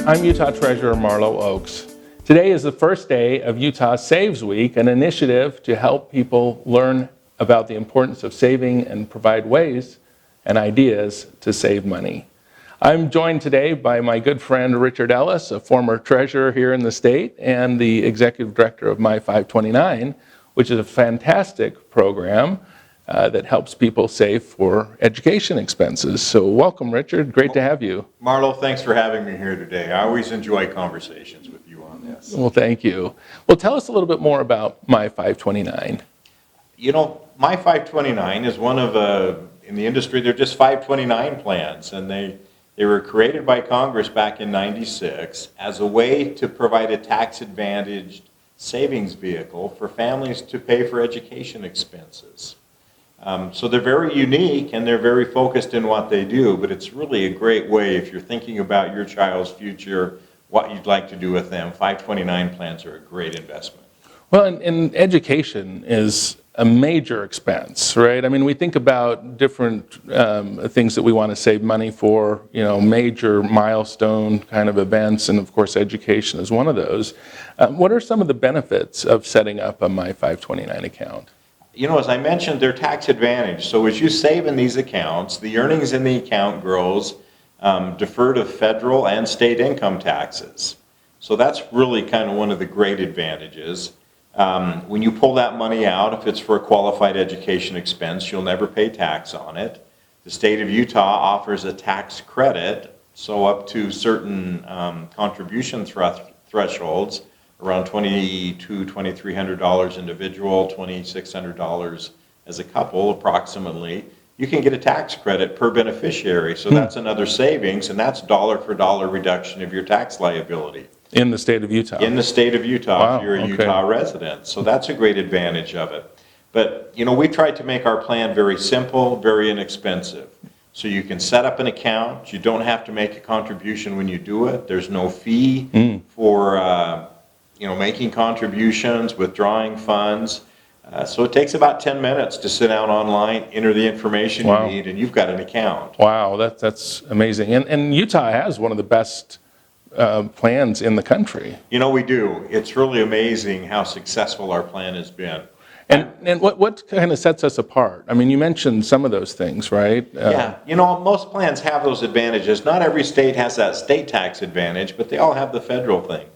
I'm Utah Treasurer Marlo Oakes. Today is the first day of Utah Saves Week, an initiative to help people learn about the importance of saving and provide ways and ideas to save money. I'm joined today by my good friend Richard Ellis, a former treasurer here in the state and the Executive Director of my529, which is a fantastic program that helps people save for education expenses. So welcome, Richard. Great to have you. Marlo, thanks for having me here today. I always enjoy conversations with you on this. Well, thank you. Well, tell us a little bit more about my529. You know, my529 is one of, in the industry, they're just 529 plans, and they were created by Congress back in '96 as a way to provide a tax-advantaged savings vehicle for families to pay for education expenses. So they're very unique and they're very focused in what they do, but it's really a great way if you're thinking about your child's future, what you'd like to do with them. 529 plans are a great investment. Well, and education is a major expense, right? I mean, we think about different things that we want to save money for, you know, major milestone kind of events, and of course education is one of those. What are some of the benefits of setting up a my529 account? You know, as I mentioned, they're tax advantaged. So as you save in these accounts, the earnings in the account grows, deferred of federal and state income taxes. So that's really kind of one of the great advantages. When you pull that money out, if it's for a qualified education expense, you'll never pay tax on it. The state of Utah offers a tax credit, so up to certain contribution thresholds, around $2,200, $2,300 individual, $2,600 as a couple approximately, you can get a tax credit per beneficiary. So that's another savings, and that's dollar for dollar reduction of your tax liability. In the state of Utah? In the state of Utah, wow, if you're a Utah resident. So that's a great advantage of it. But, you know, we tried to make our plan very simple, very inexpensive. So you can set up an account. You don't have to make a contribution when you do it. There's no fee for you know, making contributions, withdrawing funds. So it takes about 10 minutes to sit down online, enter the information you need, and you've got an account. Wow, that's amazing. And Utah has one of the best plans in the country. You know, we do. It's really amazing how successful our plan has been. And what kind of sets us apart? I mean, you mentioned some of those things, right? Yeah, you know, most plans have those advantages. Not every state has that state tax advantage, but they all have the federal thing.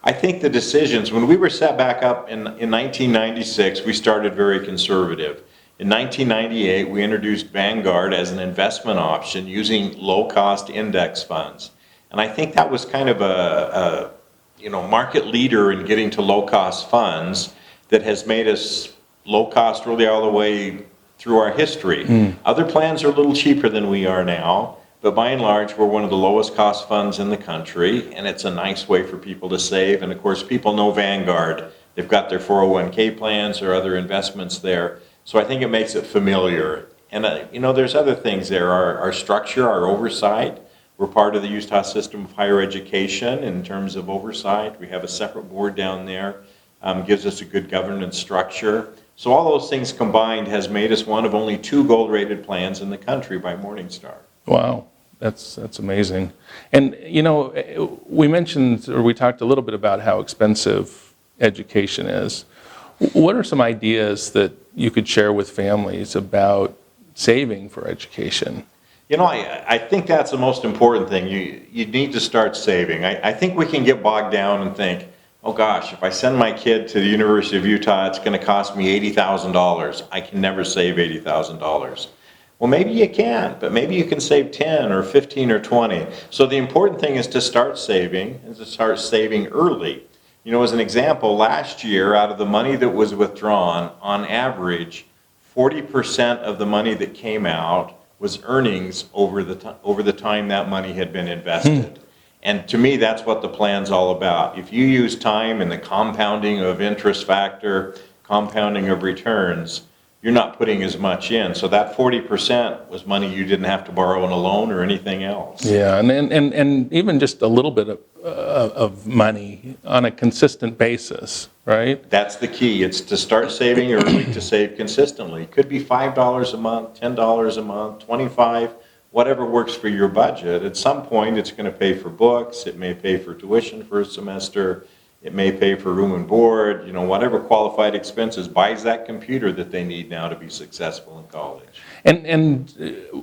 I think the decisions, when we were set back up in 1996, we started very conservative. In 1998, we introduced Vanguard as an investment option using low-cost index funds. And I think that was kind of a you know, market leader in getting to low-cost funds that has made us low-cost really all the way through our history. Other plans are a little cheaper than we are now. But by and large, we're one of the lowest cost funds in the country, and it's a nice way for people to save. And of course, people know Vanguard. They've got their 401k plans or other investments there. So I think it makes it familiar. And you know, there's other things there. Our structure, our oversight. We're part of the Utah system of higher education in terms of oversight. We have a separate board down there. Gives us a good governance structure. So all those things combined has made us one of only 2 gold-rated plans in the country by Morningstar. Wow. That's amazing. And, you know, we mentioned, or we talked a little bit about how expensive education is. What are some ideas that you could share with families about saving for education? You know, I think that's the most important thing. You need to start saving. I think we can get bogged down and think, oh gosh, if I send my kid to the University of Utah, it's going to cost me $80,000. I can never save $80,000. Well, maybe you can, but maybe you can save 10 or 15 or 20. So the important thing is to start saving and to start saving early. You know, as an example, last year, out of the money that was withdrawn, on average, 40% of the money that came out was earnings over the time that money had been invested. And to me, that's what the plan's all about. If you use time and the compounding of interest factor, compounding of returns, you're not putting as much in. So that 40% was money you didn't have to borrow in a loan or anything else. Yeah, and even just a little bit of money on a consistent basis, right? That's the key. It's to start saving early, to save consistently. It could be $5 a month, $10 a month, $25, whatever works for your budget. At some point, it's going to pay for books, it may pay for tuition for a semester, it may pay for room and board, whatever qualified expenses, buys that computer that they need now to be successful in college. And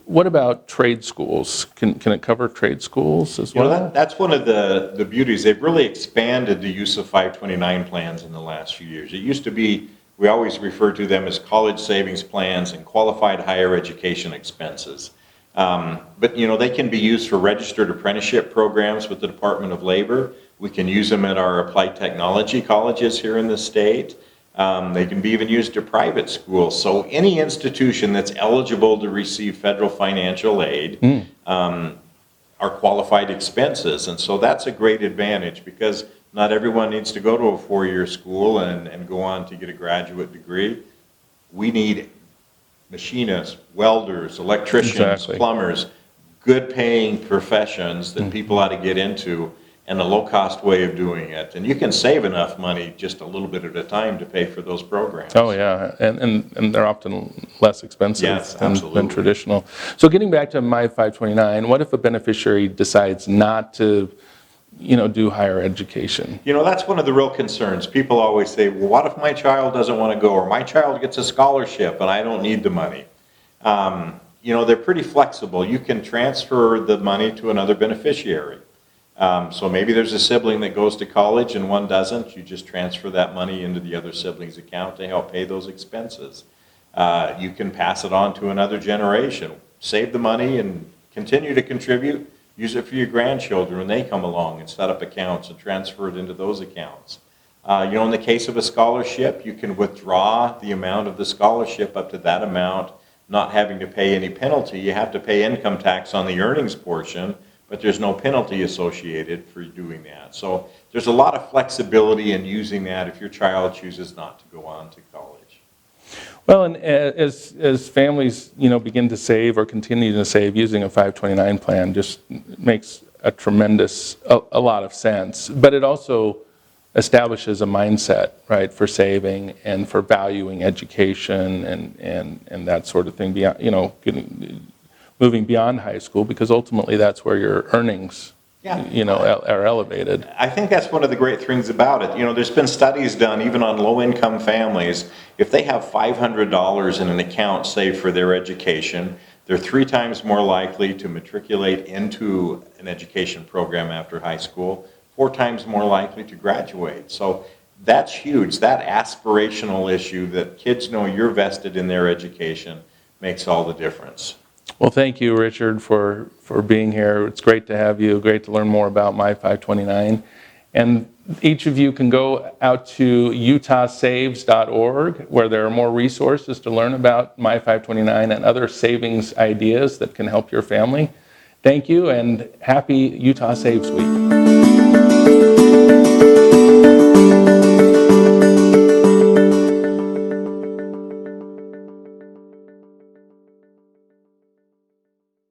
what about trade schools? Can it cover trade schools as well? That's one of the beauties. They've really expanded the use of 529 plans in the last few years. It used to be, we always refer to them as college savings plans and qualified higher education expenses. But they can be used for registered apprenticeship programs with the Department of Labor. We can use them at our applied technology colleges here in the state. They can be even used to private schools. So any institution that's eligible to receive federal financial aid are qualified expenses. And so that's a great advantage because not everyone needs to go to a four-year school and go on to get a graduate degree. We need machinists, welders, electricians, plumbers, good paying professions that people ought to get into, and a low-cost way of doing it. And you can save enough money just a little bit at a time to pay for those programs. Oh, yeah, and they're often less expensive than traditional. So getting back to my529, what if a beneficiary decides not to do higher education? That's one of the real concerns. People always say, well, what if my child doesn't want to go, or my child gets a scholarship and I don't need the money? They're pretty flexible. You can transfer the money to another beneficiary. So maybe there's a sibling that goes to college and one doesn't. You just transfer that money into the other sibling's account to help pay those expenses. You can pass it on to another generation. Save the money and continue to contribute. Use it for your grandchildren when they come along and set up accounts and transfer it into those accounts. In the case of a scholarship, you can withdraw the amount of the scholarship up to that amount, not having to pay any penalty. You have to pay income tax on the earnings portion, but there's no penalty associated for doing that. So there's a lot of flexibility in using that if your child chooses not to go on to college. Well, and as families, begin to save or continue to save, using a 529 plan just makes a lot of sense. But it also establishes a mindset, right, for saving and for valuing education and that sort of thing, moving beyond high school, because ultimately that's where your earnings are elevated. I think that's one of the great things about it. There's been studies done even on low-income families. If they have $500 in an account saved for their education, they're 3 times more likely to matriculate into an education program after high school, 4 times more likely to graduate. So that's huge. That aspirational issue that kids know you're vested in their education makes all the difference. Well, thank you, Richard, for being here. It's great to have you. Great to learn more about my529. And each of you can go out to utahsaves.org, where there are more resources to learn about my529 and other savings ideas that can help your family. Thank you, and happy Utah Saves Week.